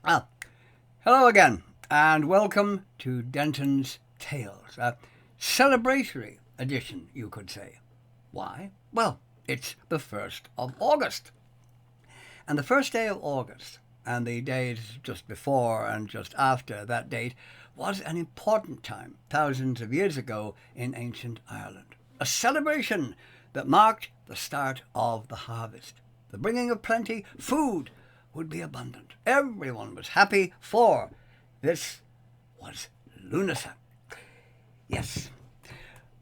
Ah, hello again, and welcome to Denton's Tales, a celebratory edition, you could say. Why? Well, it's the 1st of August. And the first day of August, and the days just before and just after that date, was an important time thousands of years ago in ancient Ireland. A celebration that marked the start of the harvest, the bringing of plenty, food would be abundant. Everyone was happy, for this was Lughnasadh. Yes,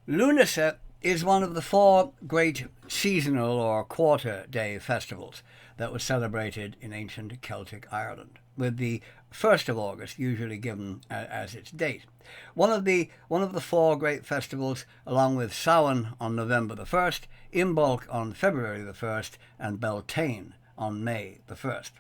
Lughnasadh is one of the four great seasonal or quarter day festivals that was celebrated in ancient Celtic Ireland, with the 1st of August usually given as its date. One of the four great festivals, along with Samhain on November the 1st, Imbolc on February the 1st, and Beltane on May the 1st.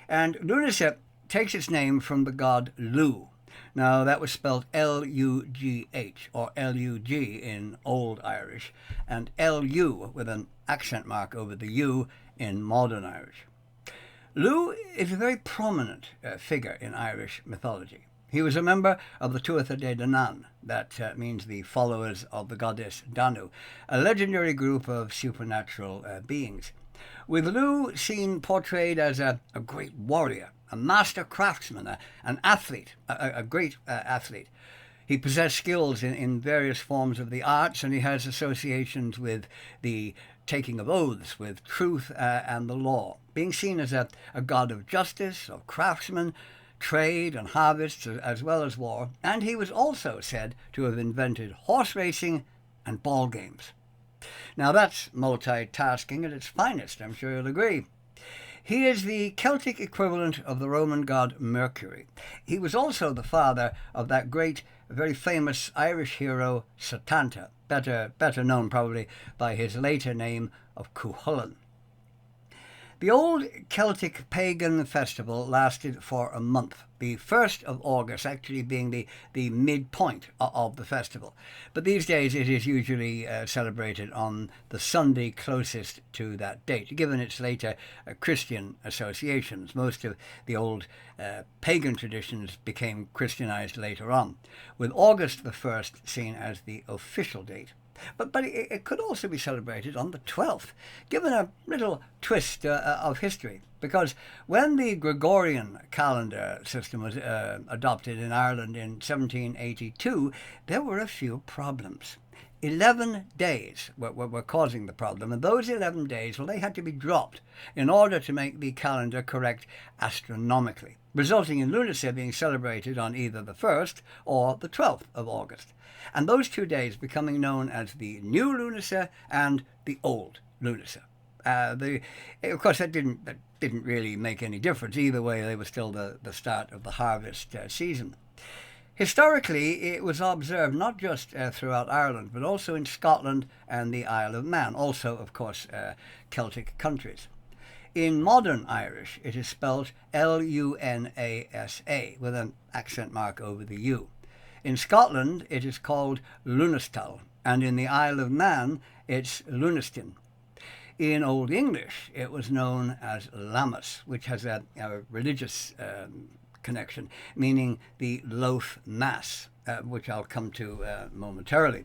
And Lughnasadh takes its name from the god Lugh. Now, that was spelled L-U-G-H, or L-U-G in Old Irish, and L-U with an accent mark over the U in modern Irish. Lugh is a very prominent figure in Irish mythology. He was a member of the Tuatha De Danann, that means the followers of the goddess Danu, a legendary group of supernatural beings. With Lugh seen portrayed as a great warrior, a master craftsman, an athlete, a great athlete. He possessed skills in various forms of the arts, and he has associations with the taking of oaths, with truth and the law, being seen as a god of justice, of craftsmen, trade and harvests, as well as war. And he was also said to have invented horse racing and ball games. Now, that's multitasking at its finest, I'm sure you'll agree. He is the Celtic equivalent of the Roman god Mercury. He was also the father of that great, very famous Irish hero Satanta, better known probably by his later name of Cuchulainn. The old Celtic pagan festival lasted for a month, the 1st of August actually being the midpoint of the festival. But these days it is usually celebrated on the Sunday closest to that date, given its later Christian associations. Most of the old pagan traditions became Christianized later on, with August the 1st seen as the official date. But it could also be celebrated on the 12th, given a little twist of history. Because when the Gregorian calendar system was adopted in Ireland in 1782, there were a few problems. 11 days were causing the problem, and those 11 days, well, they had to be dropped in order to make the calendar correct astronomically, resulting in Lughnasadh being celebrated on either the 1st or the 12th of August. And those 2 days becoming known as the New Lughnasadh and the Old Lughnasadh. Of course, that didn't really make any difference. Either way, they were still the start of the harvest season. Historically, it was observed not just throughout Ireland, but also in Scotland and the Isle of Man, also, of course, Celtic countries. In modern Irish, it is spelled L-U-N-A-S-A, with an accent mark over the U. In Scotland, it is called Lughnasadh, and in the Isle of Man, it's Lughnasadh. In Old English, it was known as Lammas, which has a religious connection, meaning the loaf mass, which I'll come to momentarily.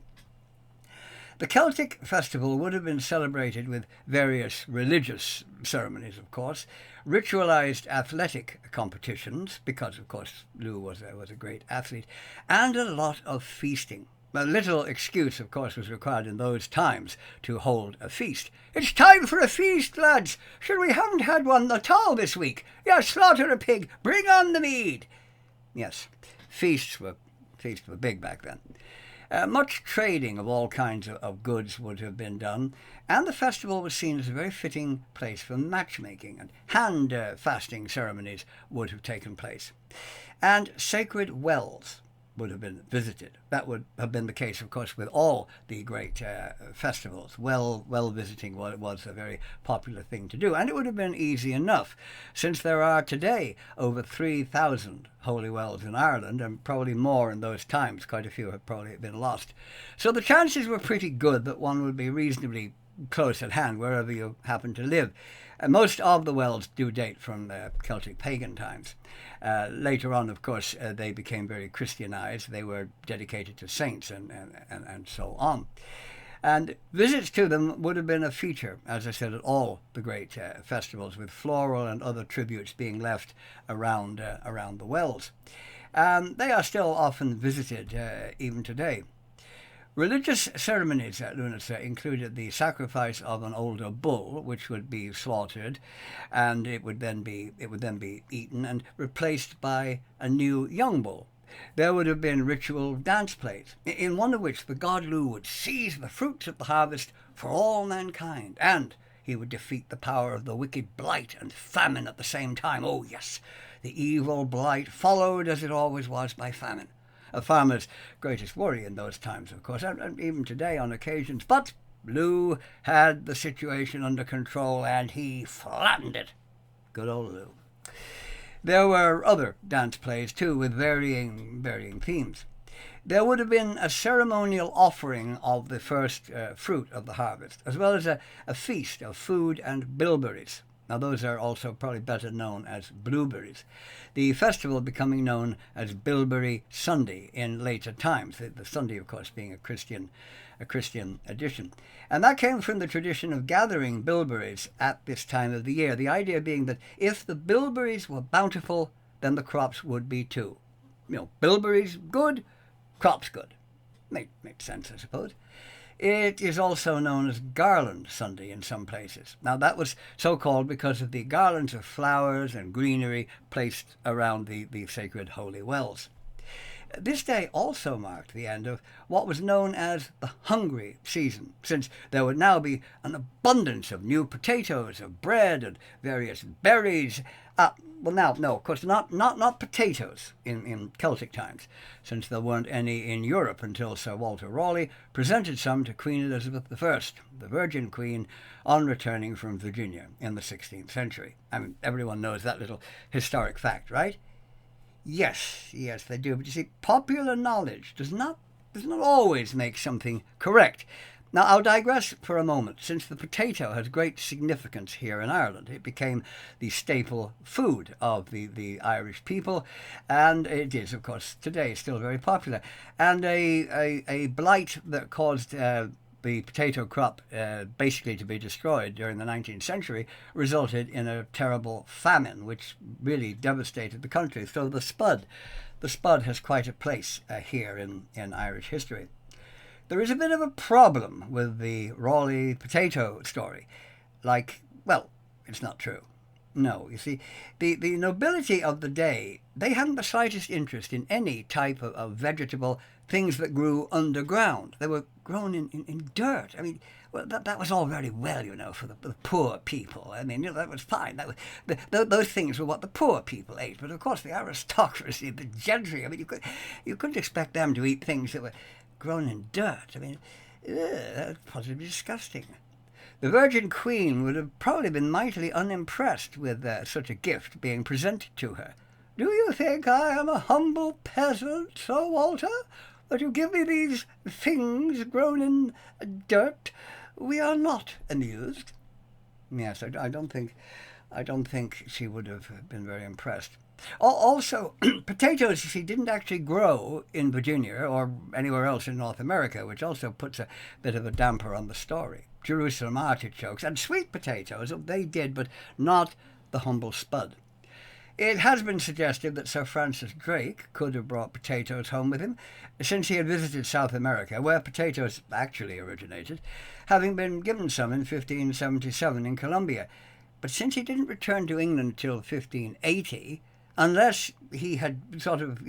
The Celtic festival would have been celebrated with various religious ceremonies, of course, ritualized athletic competitions, because, of course, Lugh was a great athlete, and a lot of feasting. A little excuse, of course, was required in those times to hold a feast. "It's time for a feast, lads. Sure, we haven't had one at all this week. Yeah, slaughter a pig. Bring on the mead." Yes, feasts were big back then. Much trading of all kinds of goods would have been done, and the festival was seen as a very fitting place for matchmaking, and hand fasting ceremonies would have taken place. And sacred wells would have been visited. That would have been the case, of course, with all the great festivals. Well visiting was a very popular thing to do, and it would have been easy enough, since there are today over 3,000 holy wells in Ireland, and probably more in those times. Quite a few have probably been lost. So the chances were pretty good that one would be reasonably close at hand wherever you happen to live. Most of the wells do date from the Celtic pagan times. Later on, of course, they became very Christianized. They were dedicated to saints and so on. And visits to them would have been a feature, as I said, at all the great festivals, with floral and other tributes being left around the wells. They are still often visited even today. Religious ceremonies at Lughnasadh included the sacrifice of an older bull, which would be slaughtered, and it would then be eaten and replaced by a new young bull. There would have been ritual dance plays, in one of which the god Lu would seize the fruits of the harvest for all mankind, and he would defeat the power of the wicked blight and famine at the same time. Oh yes, the evil blight followed, as it always was, by famine. A farmer's greatest worry in those times, of course, and even today on occasions. But Lou had the situation under control, and he flattened it. Good old Lou. There were other dance plays, too, with varying themes. There would have been a ceremonial offering of the first fruit of the harvest, as well as a feast of food and bilberries. Now, those are also probably better known as blueberries. The festival becoming known as Bilberry Sunday in later times, the Sunday, of course, being a Christian addition. And that came from the tradition of gathering bilberries at this time of the year, the idea being that if the bilberries were bountiful, then the crops would be too. Bilberries good, crops good. Makes sense, I suppose. It is also known as Garland Sunday in some places. Now, that was so called because of the garlands of flowers and greenery placed around the sacred holy wells. This day also marked the end of what was known as the hungry season, since there would now be an abundance of new potatoes, of bread, and various berries. Of course, not potatoes in Celtic times, since there weren't any in Europe until Sir Walter Raleigh presented some to Queen Elizabeth I, the Virgin Queen, on returning from Virginia in the 16th century. I mean, everyone knows that little historic fact, right? Yes, they do. But you see, popular knowledge does not always make something correct. Now, I'll digress for a moment. Since the potato has great significance here in Ireland, it became the staple food of the Irish people, and it is, of course, today still very popular. And a blight that caused the potato crop basically to be destroyed during the 19th century resulted in a terrible famine, which really devastated the country. So the spud has quite a place here in Irish history. There is a bit of a problem with the Raleigh potato story. It's not true. No, you see, the nobility of the day, they hadn't the slightest interest in any type of vegetable things that grew underground. They were grown in dirt. I mean, well, that was all very well, for the poor people. I mean, that was fine. Those things were what the poor people ate. But of course, the aristocracy, the gentry, I mean, you couldn't expect them to eat things that were grown in dirt. I mean, that was positively disgusting. The Virgin Queen would have probably been mightily unimpressed with such a gift being presented to her. Do you think I am a humble peasant, Sir Walter, that you give me these things grown in dirt? We are not amused. Yes, I don't think she would have been very impressed. Also, potatoes, you see, didn't actually grow in Virginia or anywhere else in North America, which also puts a bit of a damper on the story. Jerusalem artichokes and sweet potatoes, they did, but not the humble spud. It has been suggested that Sir Francis Drake could have brought potatoes home with him, since he had visited South America, where potatoes actually originated, having been given some in 1577 in Colombia. But since he didn't return to England till 1580, unless he had sort of,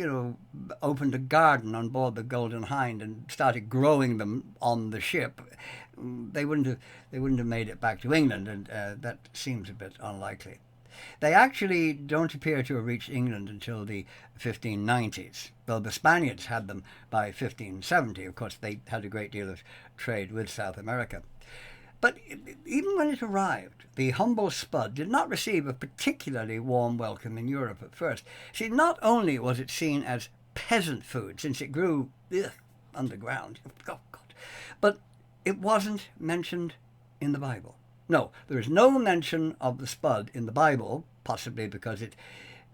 opened a garden on board the Golden Hind and started growing them on the ship, they wouldn't have made it back to England, and that seems a bit unlikely. They actually don't appear to have reached England until the 1590s, though the Spaniards had them by 1570. Of course, they had a great deal of trade with South America. But even when it arrived, the humble spud did not receive a particularly warm welcome in Europe at first. See, not only was it seen as peasant food, since it grew underground, but it wasn't mentioned in the Bible. No, there is no mention of the spud in the Bible, possibly because it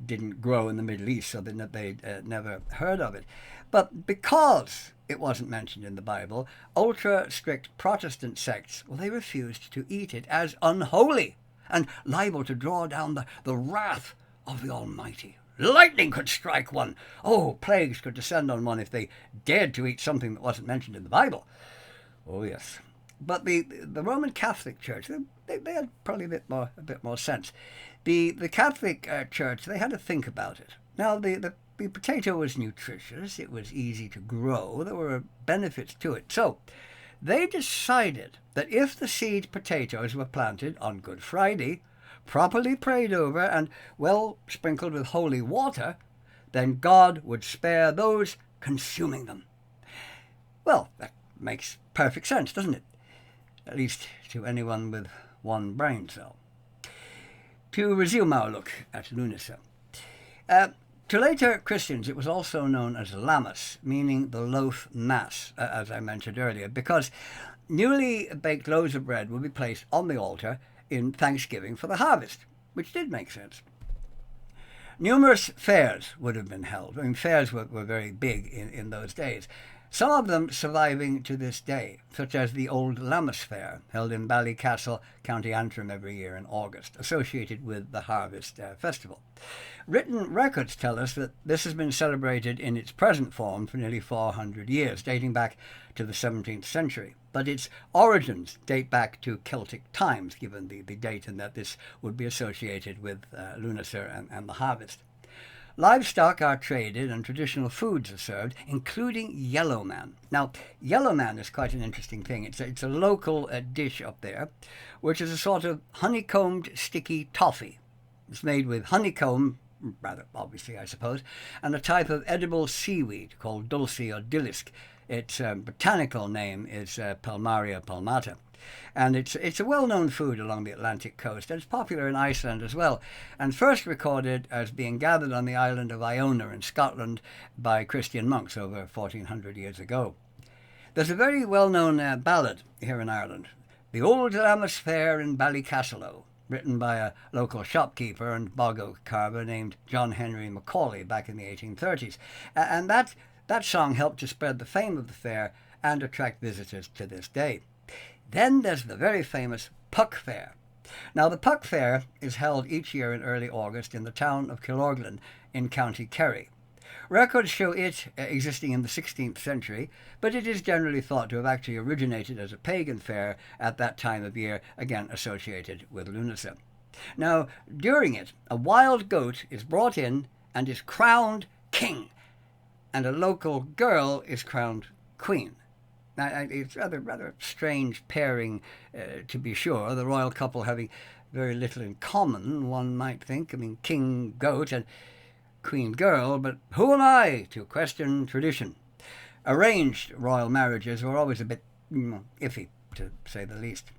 didn't grow in the Middle East, so they'd never heard of it. But because it wasn't mentioned in the Bible, ultra-strict Protestant sects, well, they refused to eat it as unholy and liable to draw down the wrath of the Almighty. Lightning could strike one. Oh, plagues could descend on one if they dared to eat something that wasn't mentioned in the Bible. Oh, yes. But the Roman Catholic Church, they had probably a bit more sense. The Catholic Church, they had to think about it. Now, the potato was nutritious. It was easy to grow. There were benefits to it. So they decided that if the seed potatoes were planted on Good Friday, properly prayed over, and well sprinkled with holy water, then God would spare those consuming them. Well, that makes perfect sense, doesn't it? At least to anyone with one brain cell. To resume our look at Lughnasadh. To later Christians, it was also known as Lammas, meaning the loaf mass, as I mentioned earlier, because newly baked loaves of bread would be placed on the altar in thanksgiving for the harvest, which did make sense. Numerous fairs would have been held. I mean, fairs were very big in those days. Some of them surviving to this day, such as the Old Lammas Fair, held in Ballycastle, County Antrim every year in August, associated with the Harvest Festival. Written records tell us that this has been celebrated in its present form for nearly 400 years, dating back to the 17th century. But its origins date back to Celtic times, given the date and that this would be associated with Lughnasadh and the harvest. Livestock are traded and traditional foods are served, including yellowman. Now, yellowman is quite an interesting thing. It's a local dish up there, which is a sort of honeycombed sticky toffee. It's made with honeycomb, rather obviously I suppose, and a type of edible seaweed called dulce or dillisk. Its botanical name is Palmaria palmata. And it's a well-known food along the Atlantic coast, and it's popular in Iceland as well, and first recorded as being gathered on the island of Iona in Scotland by Christian monks over 1400 years ago. There's a very well-known ballad here in Ireland, The Old Lammas Fair in Ballycastle, written by a local shopkeeper and bog oak carver named John Henry Macaulay back in the 1830s, and that song helped to spread the fame of the fair and attract visitors to this day. Then there's the very famous Puck Fair. Now, the Puck Fair is held each year in early August in the town of Killorglin in County Kerry. Records show it existing in the 16th century, but it is generally thought to have actually originated as a pagan fair at that time of year, again associated with Lughnasadh. Now, during it, a wild goat is brought in and is crowned king, and a local girl is crowned queen. Now, it's rather strange pairing, to be sure, the royal couple having very little in common, one might think. I mean, king goat and queen girl, but who am I to question tradition? Arranged royal marriages were always a bit iffy, to say the least.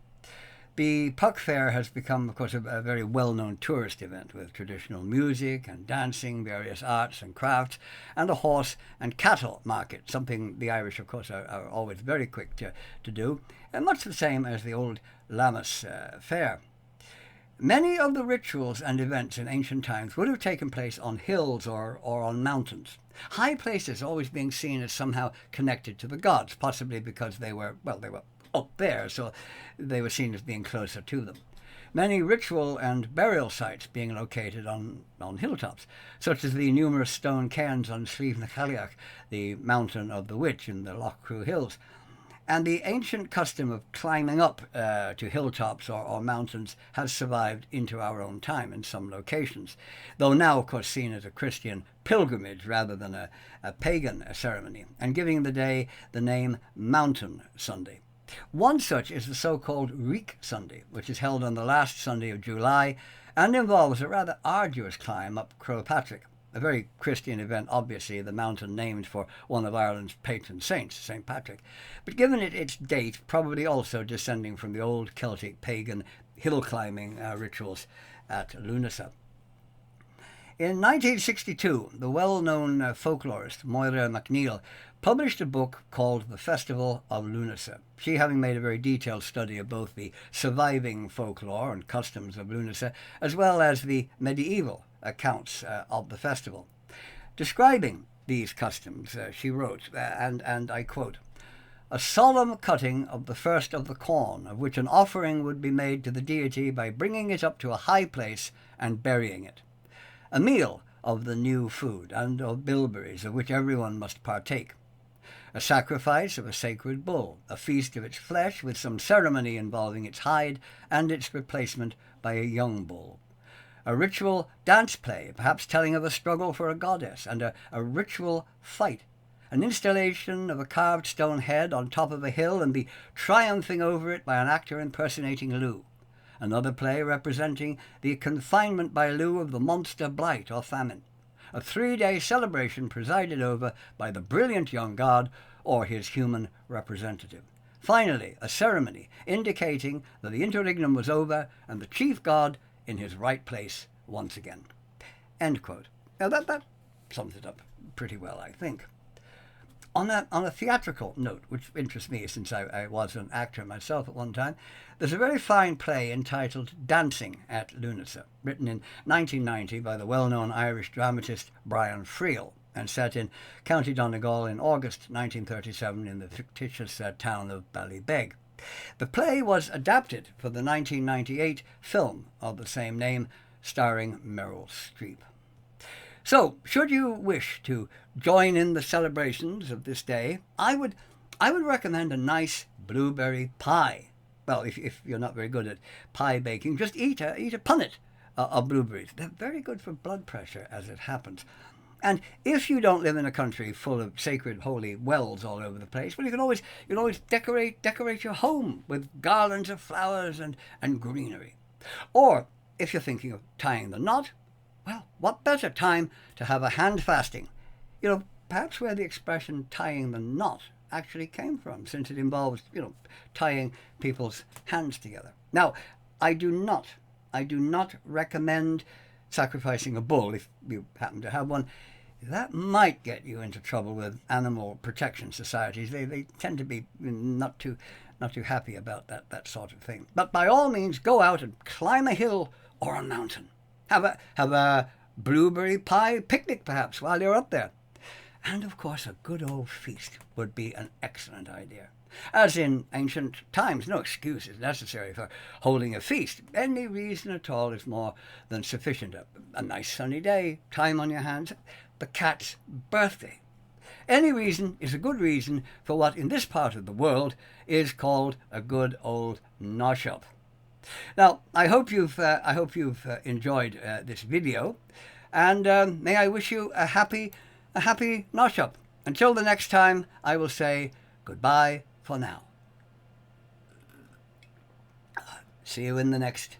The Puck Fair has become, of course, a very well-known tourist event with traditional music and dancing, various arts and crafts, and a horse and cattle market, something the Irish, of course, are always very quick to do, and much the same as the Old Lammas Fair. Many of the rituals and events in ancient times would have taken place on hills or on mountains. High places always being seen as somehow connected to the gods, possibly because they were up there, so they were seen as being closer to them. Many ritual and burial sites being located on hilltops, such as the numerous stone cairns on Lughnasadh, the mountain of the witch in the Loch Crew Hills. And the ancient custom of climbing up to hilltops or mountains has survived into our own time in some locations, though now, of course, seen as a Christian pilgrimage rather than a pagan ceremony, and giving the day the name Mountain Sunday. One such is the so-called Reek Sunday, which is held on the last Sunday of July and involves a rather arduous climb up Croagh Patrick, a very Christian event, obviously, the mountain named for one of Ireland's patron saints, St. Patrick, but given its date, probably also descending from the old Celtic pagan hill-climbing rituals at Lughnasadh. In 1962, the well-known folklorist Moira MacNeill published a book called The Festival of Lughnasadh, she having made a very detailed study of both the surviving folklore and customs of Lughnasadh, as well as the medieval accounts of the festival. Describing these customs, she wrote, and I quote, "A solemn cutting of the first of the corn, of which an offering would be made to the deity by bringing it up to a high place and burying it. A meal of the new food, and of bilberries, of which everyone must partake. A sacrifice of a sacred bull, a feast of its flesh, with some ceremony involving its hide and its replacement by a young bull. A ritual dance play, perhaps telling of a struggle for a goddess, and a ritual fight. An installation of a carved stone head on top of a hill, and the triumphing over it by an actor impersonating Lugh. Another play representing the confinement by Lugh of the monster blight or famine. A 3-day celebration presided over by the brilliant young god or his human representative. Finally, a ceremony indicating that the interregnum was over and the chief god in his right place once again." End quote. Now that sums it up pretty well, I think. On a theatrical note, which interests me since I was an actor myself at one time, there's a very fine play entitled Dancing at Lughnasadh, written in 1990 by the well-known Irish dramatist Brian Friel, and set in County Donegal in August 1937 in the fictitious town of Ballybeg. The play was adapted for the 1998 film of the same name, starring Meryl Streep. So, should you wish to join in the celebrations of this day, I would recommend a nice blueberry pie. Well, if you're not very good at pie baking, just eat a punnet of blueberries. They're very good for blood pressure, as it happens. And if you don't live in a country full of sacred holy wells all over the place, well, you can always decorate your home with garlands of flowers and greenery. Or if you're thinking of tying the knot, well, what better time to have a hand fasting? Perhaps where the expression tying the knot actually came from, since it involves, tying people's hands together. Now, I do not recommend sacrificing a bull if you happen to have one. That might get you into trouble with animal protection societies. They tend to be not too happy about that sort of thing. But by all means, go out and climb a hill or a mountain. Have a blueberry pie picnic, perhaps, while you're up there. And, of course, a good old feast would be an excellent idea. As in ancient times, no excuse is necessary for holding a feast. Any reason at all is more than sufficient. A nice sunny day, time on your hands, the cat's birthday. Any reason is a good reason for what in this part of the world is called a good old nosh-up. Now, I hope you've enjoyed this video, and may I wish you a happy nosh-up. Until the next time, I will say goodbye for now. See you in the next